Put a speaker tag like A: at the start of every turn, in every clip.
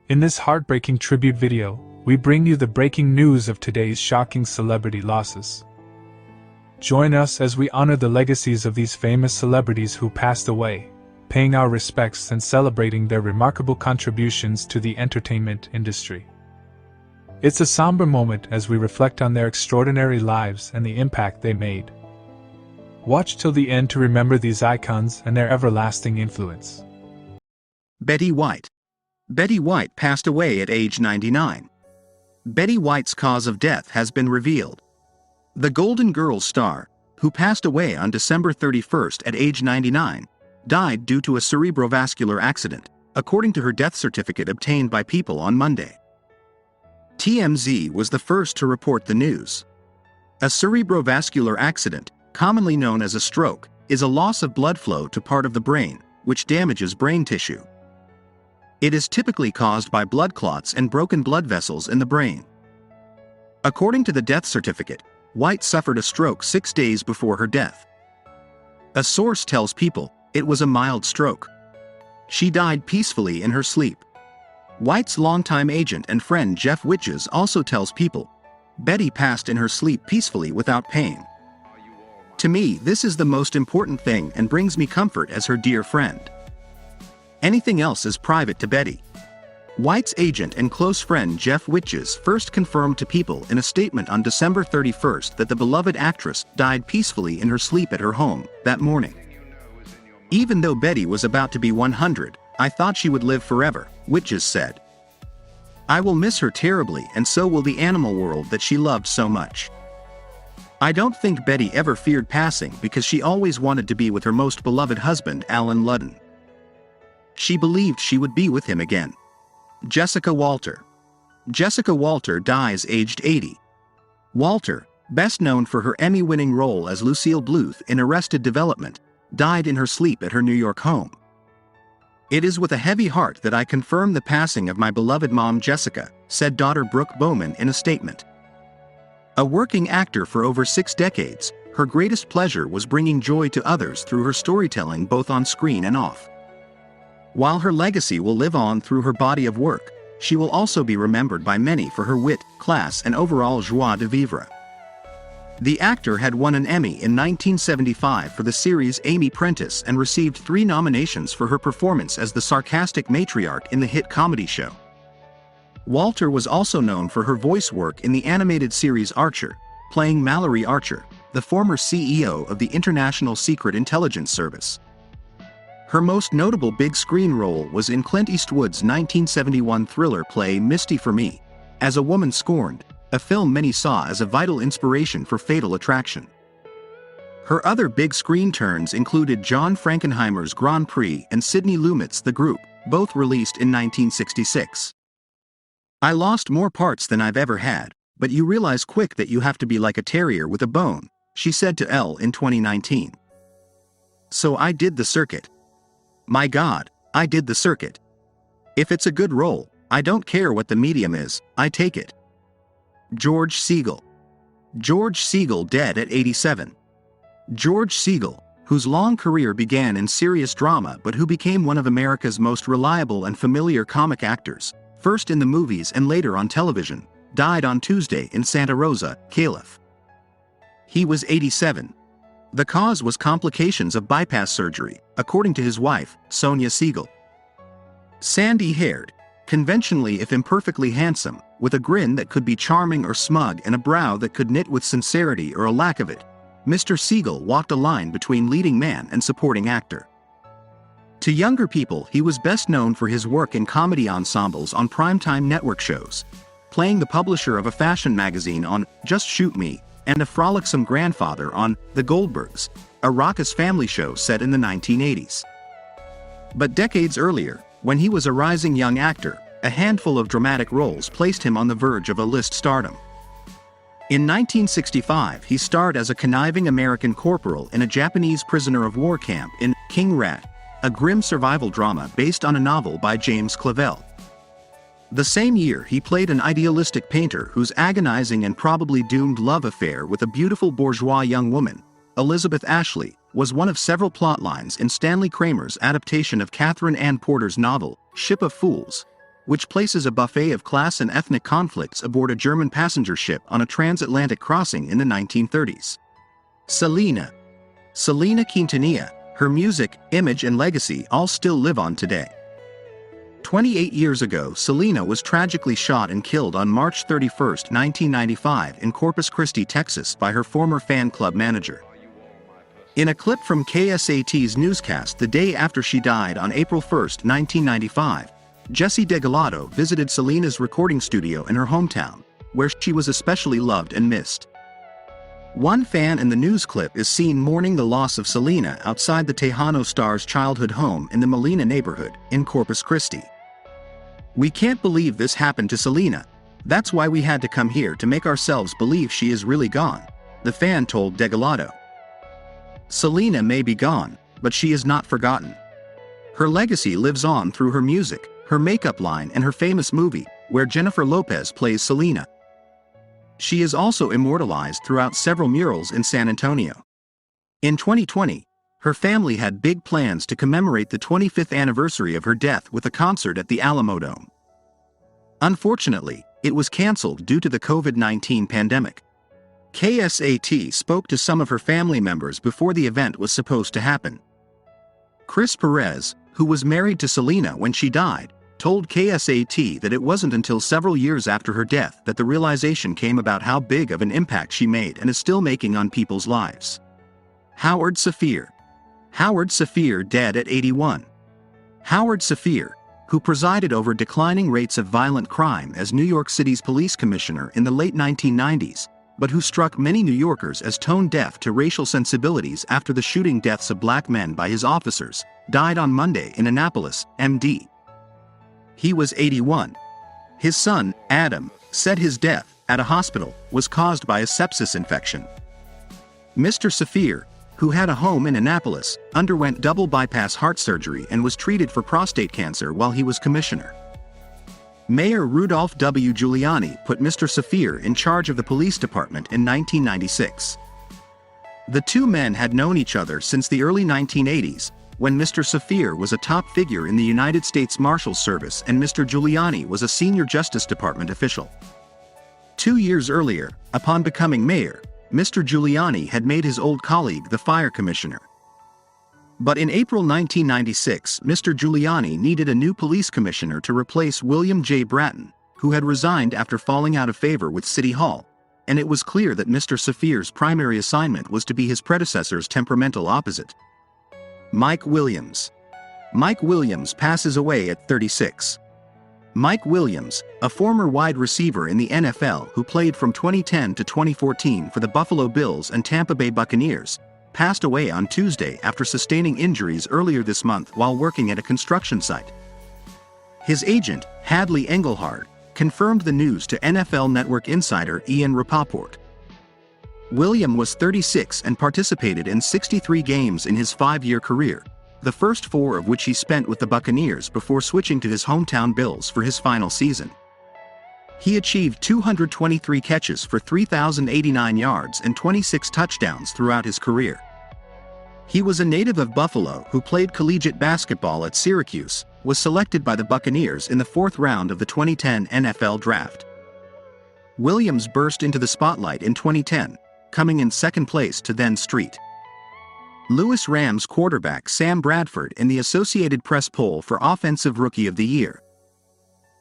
A: In this heartbreaking tribute video, we bring you the breaking news of today's shocking celebrity losses. Join us as we honor the legacies of these famous celebrities who passed away, paying our respects and celebrating their remarkable contributions to the entertainment industry. It's a somber moment as we reflect on their extraordinary lives and the impact they made. Watch till the end to remember these icons and their everlasting influence.
B: Betty White. Betty White passed away at age 99. Betty White's cause of death has been revealed. The Golden Girls star, who passed away on December 31st at age 99, died due to a cerebrovascular accident, according to her death certificate obtained by People on Monday. TMZ was the first to report the news. A cerebrovascular accident, commonly known as a stroke, is a loss of blood flow to part of the brain, which damages brain tissue. It is typically caused by blood clots and broken blood vessels in the brain. According to the death certificate, White suffered a stroke 6 days before her death. A source tells People it was a mild stroke. She died peacefully in her sleep. White's longtime agent and friend Jeff Witches also tells People Betty passed in her sleep peacefully without pain. To me, this is the most important thing and brings me comfort as her dear friend. Anything else is private to Betty. White's agent and close friend Jeff Witches first confirmed to People in a statement on December 31st that the beloved actress died peacefully in her sleep at her home that morning. Even though Betty was about to be 100, I thought she would live forever, Witches said. I will miss her terribly, and so will the animal world that she loved so much. I don't think Betty ever feared passing because she always wanted to be with her most beloved husband, Alan Ludden. She believed she would be with him again. Jessica Walter. Jessica Walter dies aged 80. Walter, best known for her Emmy-winning role as Lucille Bluth in Arrested Development, died in her sleep at her New York home. It is with a heavy heart that I confirm the passing of my beloved mom Jessica, said daughter Brooke Bowman in a statement. A working actor for over 6 decades, her greatest pleasure was bringing joy to others through her storytelling both on screen and off. While her legacy will live on through her body of work, she will also be remembered by many for her wit, class and overall joie de vivre. The actor had won an Emmy in 1975 for the series Amy Prentice and received 3 nominations for her performance as the sarcastic matriarch in the hit comedy show. Walter was also known for her voice work in the animated series Archer, playing Mallory Archer, the former CEO of the International Secret Intelligence Service. Her most notable big screen role was in Clint Eastwood's 1971 thriller play Misty for Me, as a woman scorned, a film many saw as a vital inspiration for Fatal Attraction. Her other big screen turns included John Frankenheimer's Grand Prix and Sidney Lumet's The Group, both released in 1966. I lost more parts than I've ever had, but you realize quick that you have to be like a terrier with a bone, she said to Elle in 2019. So I did the circuit. My God, I did the circuit. If it's a good role, I don't care what the medium is, I take it. George Segal. George Segal dead at 87. George Segal, whose long career began in serious drama but who became one of America's most reliable and familiar comic actors, first in the movies and later on television, died on Tuesday in Santa Rosa, Calif. He was 87. The cause was complications of bypass surgery, according to his wife, Sonia Segal. Sandy-haired, conventionally if imperfectly handsome, with a grin that could be charming or smug and a brow that could knit with sincerity or a lack of it, Mr. Segal walked a line between leading man and supporting actor. To younger people, he was best known for his work in comedy ensembles on primetime network shows, playing the publisher of a fashion magazine on Just Shoot Me, and a frolicsome grandfather on The Goldbergs, a raucous family show set in the 1980s. But decades earlier, when he was a rising young actor, a handful of dramatic roles placed him on the verge of A-list stardom. In 1965, he starred as a conniving American corporal in a Japanese prisoner of war camp in King Rat, a grim survival drama based on a novel by James Clavell. The same year, he played an idealistic painter whose agonizing and probably doomed love affair with a beautiful bourgeois young woman, Elizabeth Ashley, was one of several plotlines in Stanley Kramer's adaptation of Catherine Ann Porter's novel, Ship of Fools, which places a buffet of class and ethnic conflicts aboard a German passenger ship on a transatlantic crossing in the 1930s. Selena. Selena Quintanilla, her music, image and legacy all still live on today. 28 years ago, Selena was tragically shot and killed on March 31, 1995 in Corpus Christi, Texas by her former fan club manager. In a clip from KSAT's newscast the day after she died on April 1, 1995, Jesse DeGalato visited Selena's recording studio in her hometown, where she was especially loved and missed. One fan in the news clip is seen mourning the loss of Selena outside the Tejano star's childhood home in the Molina neighborhood in Corpus Christi. "We can't believe this happened to Selena. That's why we had to come here to make ourselves believe she is really gone," the fan told DeGalato. Selena may be gone, but she is not forgotten. Her legacy lives on through her music, her makeup line and her famous movie, where Jennifer Lopez plays Selena. She is also immortalized throughout several murals in San Antonio. In 2020, her family had big plans to commemorate the 25th anniversary of her death with a concert at the Alamodome. Unfortunately, it was canceled due to the COVID-19 pandemic. KSAT spoke to some of her family members before the event was supposed to happen. Chris Perez, who was married to Selena when she died, told KSAT that it wasn't until several years after her death that the realization came about how big of an impact she made and is still making on people's lives. Howard Safir. Howard Safir dead at 81. Howard Safir, who presided over declining rates of violent crime as New York City's police commissioner in the late 1990s, but who struck many New Yorkers as tone-deaf to racial sensibilities after the shooting deaths of black men by his officers, died on Monday in Annapolis, MD. He was 81. His son, Adam, said his death, at a hospital, was caused by a sepsis infection. Mr. Safir, who had a home in Annapolis, underwent double bypass heart surgery and was treated for prostate cancer while he was commissioner. Mayor Rudolph W. Giuliani put Mr. Safir in charge of the police department in 1996. The two men had known each other since the early 1980s, when Mr. Safir was a top figure in the United States Marshals Service and Mr. Giuliani was a senior Justice Department official. 2 years earlier, upon becoming mayor, Mr. Giuliani had made his old colleague the fire commissioner. But in April 1996, Mr. Giuliani needed a new police commissioner to replace William J. Bratton, who had resigned after falling out of favor with City Hall, and it was clear that Mr. Safir's primary assignment was to be his predecessor's temperamental opposite. Mike Williams. Mike Williams passes away at 36. Mike Williams, a former wide receiver in the NFL who played from 2010 to 2014 for the Buffalo Bills and Tampa Bay Buccaneers, passed away on Tuesday after sustaining injuries earlier this month while working at a construction site. His agent, Hadley Engelhard, confirmed the news to NFL Network insider Ian Rapoport. William was 36 and participated in 63 games in his 5-year career, the first 4 of which he spent with the Buccaneers before switching to his hometown Bills for his final season. He achieved 223 catches for 3,089 yards and 26 touchdowns throughout his career. He was a native of Buffalo who played collegiate basketball at Syracuse, was selected by the Buccaneers in the 4th round of the 2010 NFL Draft. Williams burst into the spotlight in 2010, coming in second place to then Street Louis Rams quarterback Sam Bradford in the Associated Press poll for Offensive Rookie of the Year.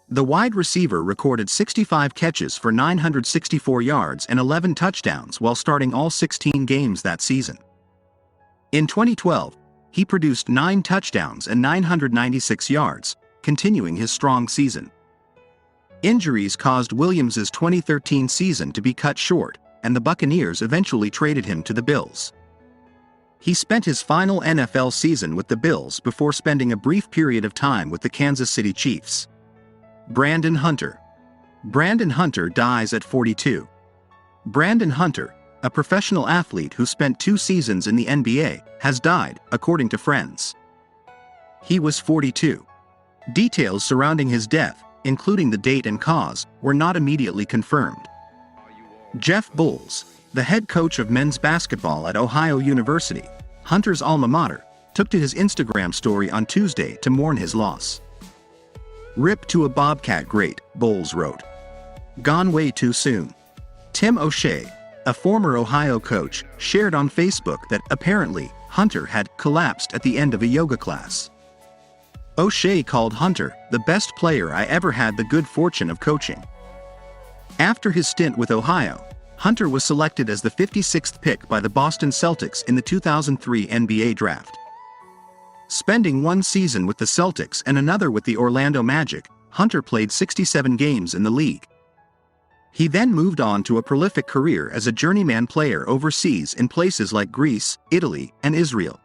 B: The wide receiver recorded 65 catches for 964 yards and 11 touchdowns while starting all 16 games that season. In 2012, he produced 9 touchdowns and 996 yards, continuing his strong season. Injuries caused Williams' 2013 season to be cut short, and the Buccaneers eventually traded him to the Bills. He spent his final NFL season with the Bills before spending a brief period of time with the Kansas City Chiefs. Brandon Hunter. Brandon Hunter dies at 42. Brandon Hunter, a professional athlete who spent 2 seasons in the NBA, has died, according to friends. He was 42. Details surrounding his death, including the date and cause, were not immediately confirmed. Jeff Bowles, the head coach of men's basketball at Ohio University, Hunter's alma mater, took to his Instagram story on Tuesday to mourn his loss. Rip to a Bobcat great, Bowles wrote. Gone way too soon. Tim O'Shea, a former Ohio coach, shared on Facebook that apparently Hunter had collapsed at the end of a yoga class. O'Shea called Hunter the best player I ever had the good fortune of coaching. After his stint with Ohio, Hunter was selected as the 56th pick by the Boston Celtics in the 2003 NBA draft. Spending one season with the Celtics and another with the Orlando Magic, Hunter played 67 games in the league. He then moved on to a prolific career as a journeyman player overseas in places like Greece, Italy, and Israel.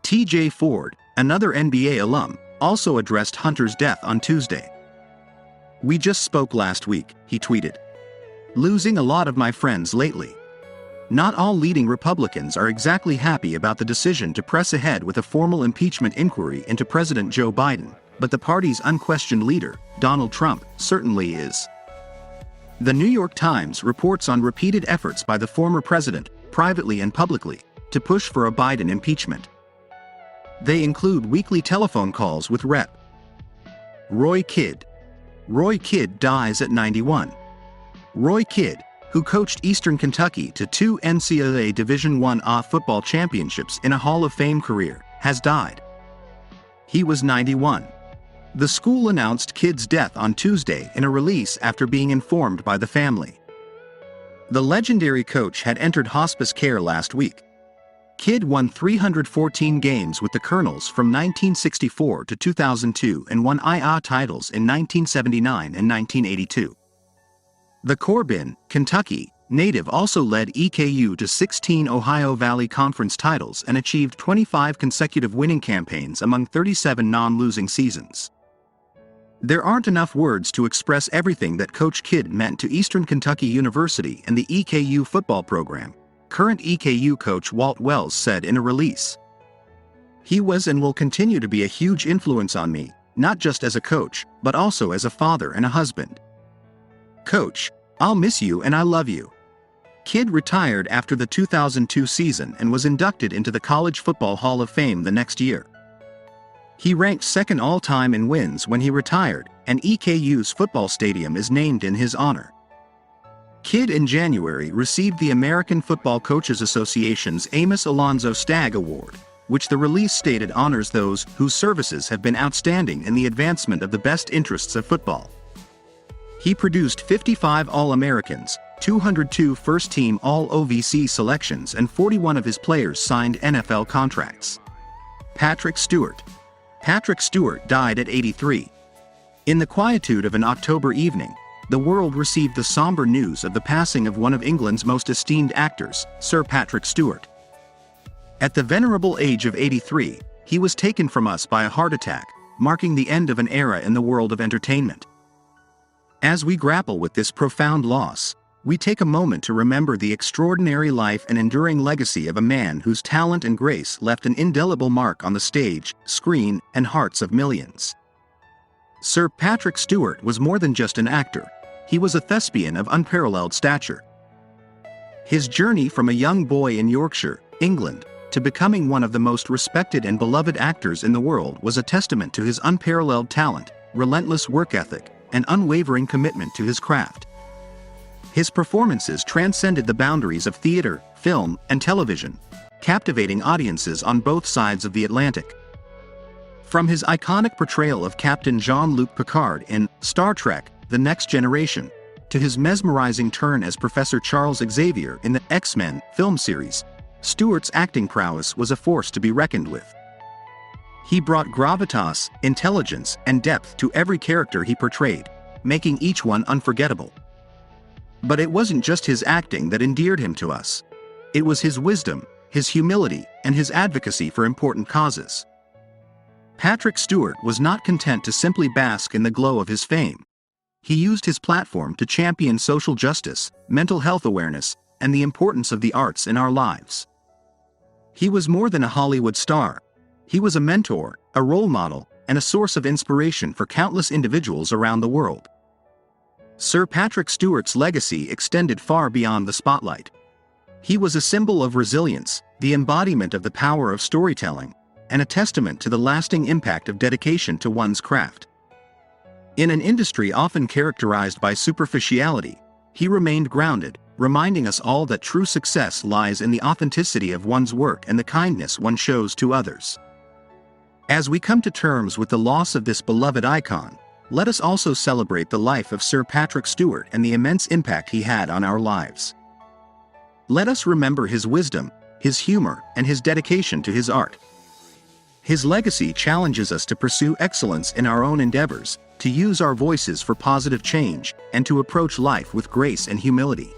B: T.J. Ford, another NBA alum, also addressed Hunter's death on Tuesday. "We just spoke last week," he tweeted. "Losing a lot of my friends lately. Not all leading Republicans are exactly happy about the decision to press ahead with a formal impeachment inquiry into President Joe Biden, but the party's unquestioned leader, Donald Trump, certainly is." The New York Times reports on repeated efforts by the former president, privately and publicly, to push for a Biden impeachment. They include weekly telephone calls with Rep. Roy Kidd. Roy Kidd dies at 91. Roy Kidd, who coached Eastern Kentucky to 2 NCAA Division I football championships in a Hall of Fame career, has died. He was 91. The school announced Kidd's death on Tuesday in a release after being informed by the family. The legendary coach had entered hospice care last week. Kidd won 314 games with the Colonels from 1964 to 2002 and won IA titles in 1979 and 1982. The Corbin, Kentucky, native also led EKU to 16 Ohio Valley Conference titles and achieved 25 consecutive winning campaigns among 37 non-losing seasons. There aren't enough words to express everything that Coach Kidd meant to Eastern Kentucky University and the EKU football program, current EKU coach Walt Wells said in a release. "He was and will continue to be a huge influence on me, not just as a coach, but also as a father and a husband. Coach, I'll miss you and I love you." Kidd retired after the 2002 season and was inducted into the College Football Hall of Fame the next year. He ranked second all-time in wins when he retired, and EKU's football stadium is named in his honor. Kidd in January received the American Football Coaches Association's Amos Alonzo Stagg Award, which the release stated honors those whose services have been outstanding in the advancement of the best interests of football. He produced 55 All-Americans, 202 first-team All-OVC selections, and 41 of his players signed NFL contracts. Patrick Stewart. Patrick Stewart died at 83. In the quietude of an October evening, the world received the somber news of the passing of one of England's most esteemed actors, Sir Patrick Stewart. At the venerable age of 83, he was taken from us by a heart attack, marking the end of an era in the world of entertainment. As we grapple with this profound loss, we take a moment to remember the extraordinary life and enduring legacy of a man whose talent and grace left an indelible mark on the stage, screen, and hearts of millions. Sir Patrick Stewart was more than just an actor. He was a thespian of unparalleled stature. His journey from a young boy in Yorkshire, England, to becoming one of the most respected and beloved actors in the world was a testament to his unparalleled talent, relentless work ethic, and unwavering commitment to his craft. His performances transcended the boundaries of theater, film, and television, captivating audiences on both sides of the Atlantic. From his iconic portrayal of Captain Jean-Luc Picard in Star Trek: The Next Generation, to his mesmerizing turn as Professor Charles Xavier in the X-Men film series, Stewart's acting prowess was a force to be reckoned with. He brought gravitas, intelligence, and depth to every character he portrayed, making each one unforgettable. But it wasn't just his acting that endeared him to us. It was his wisdom, his humility, and his advocacy for important causes. Patrick Stewart was not content to simply bask in the glow of his fame. He used his platform to champion social justice, mental health awareness, and the importance of the arts in our lives. He was more than a Hollywood star. He was a mentor, a role model, and a source of inspiration for countless individuals around the world. Sir Patrick Stewart's legacy extended far beyond the spotlight. He was a symbol of resilience, the embodiment of the power of storytelling, and a testament to the lasting impact of dedication to one's craft. In an industry often characterized by superficiality, he remained grounded, reminding us all that true success lies in the authenticity of one's work and the kindness one shows to others. As we come to terms with the loss of this beloved icon, let us also celebrate the life of Sir Patrick Stewart and the immense impact he had on our lives. Let us remember his wisdom, his humor, and his dedication to his art. His legacy challenges us to pursue excellence in our own endeavors, to use our voices for positive change, and to approach life with grace and humility.